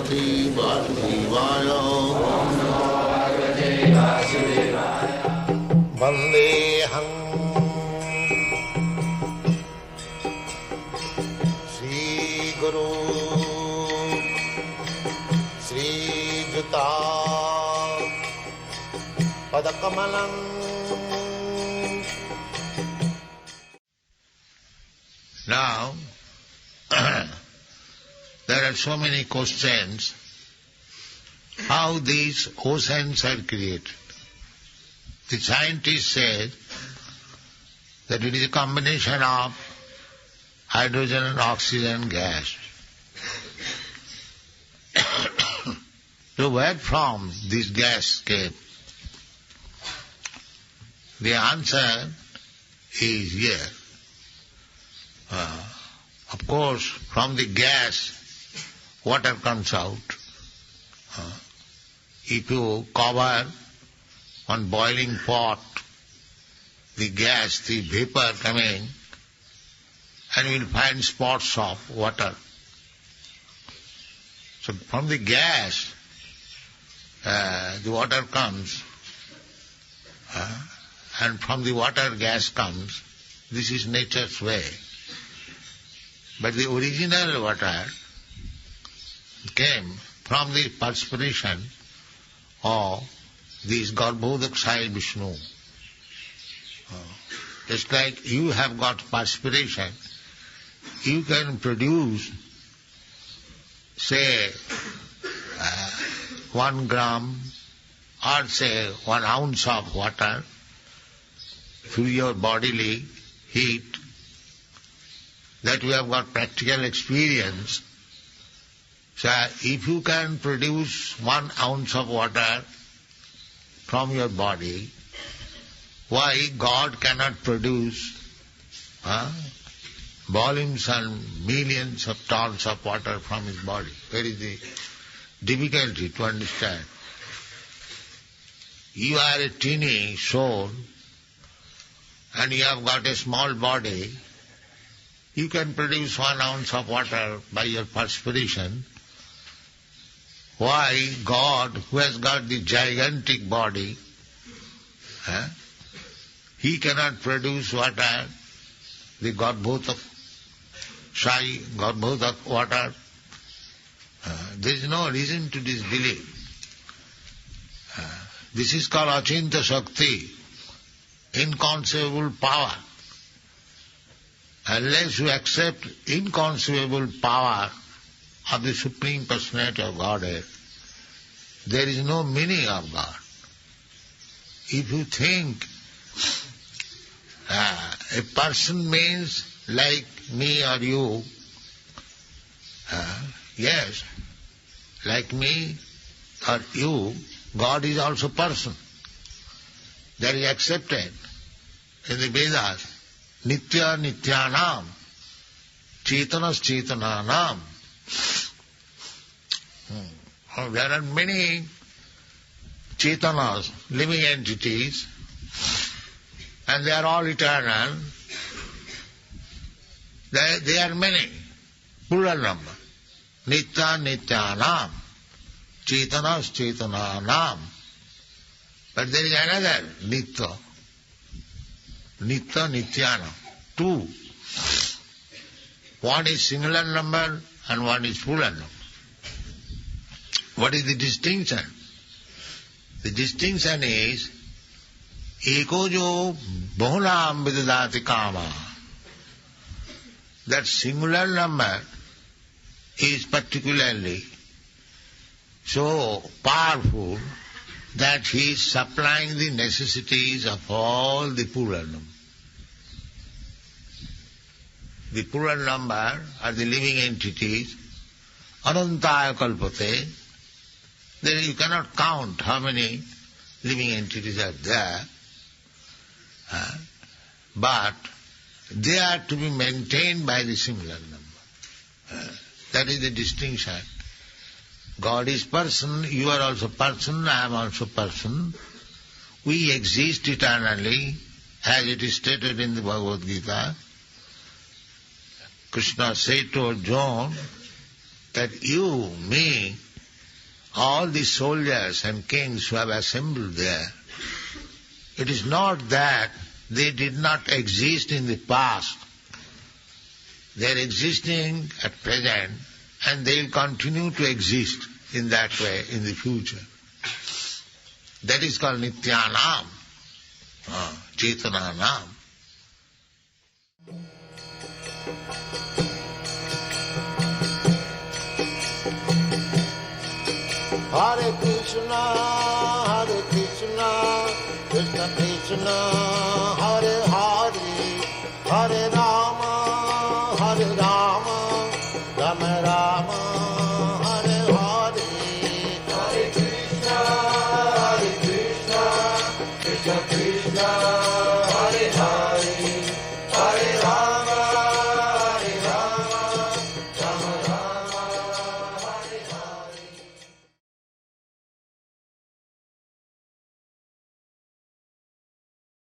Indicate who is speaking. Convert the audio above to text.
Speaker 1: Bhagavate Vasudevaya. Vandeham Sri Guru Sri Juta Padakamalam. Now, there are so many questions how these oceans are created. The scientists say that it is a combination of hydrogen and oxygen gas. So where from this gas came? The answer is here. Of course, from the gas, water comes out. If you cover on boiling pot the gas, the vapor coming, and you will find spots of water. So from the gas, the water comes, and from the water gas comes. This is nature's way. But the original water came from the perspiration of this Garbhodakshaya Vishnu. Just like you have got perspiration, you can produce, say, 1 gram or say 1 ounce of water through your bodily heat. That we have got practical experience. So if you can produce 1 ounce of water from your body, why God cannot produce volumes and millions of tons of water from His body? Where is the difficulty to understand? You are a teeny soul and you have got a small body. You can produce 1 ounce of water by your perspiration. Why God, who has got the gigantic body, He cannot produce water, the Garbhodak water? There is no reason to disbelieve. This is called Achinta Shakti, inconceivable power. Unless you accept inconceivable power of the Supreme Personality of Godhead, there is no meaning of God. If you think a person means like me or you, yes, like me or you, God is also person. That is accepted in the Vedas. Nitya Nityanam, Chetanas Chetananam. There are many Chetanas, living entities, and they are all eternal. They are many, plural number. Nitya Nityanam, Chetanas Chetananam. But there is another Nitya. Nitya Nityanam. 2. One is singular number and one is plural number. What is the distinction? The distinction is Eko jo bahulam vidadati kama. That singular number is particularly so powerful that he is supplying the necessities of all the plural number. The plural number are the living entities, anantaya kalpate. Then you cannot count how many living entities are there, but they are to be maintained by the singular number. That is the distinction. God is person, you are also person, I am also person. We exist eternally, as it is stated in the Bhagavad Gita. Krishna said to Arjuna that you, me, all the soldiers and kings who have assembled there, it is not that they did not exist in the past. They are existing at present and they will continue to exist in that way in the future. That is called Nityanam, Chetananam.
Speaker 2: Hare Krishna, Krishna Krishna, Hare Hare, Hare Rama, Rama Rama.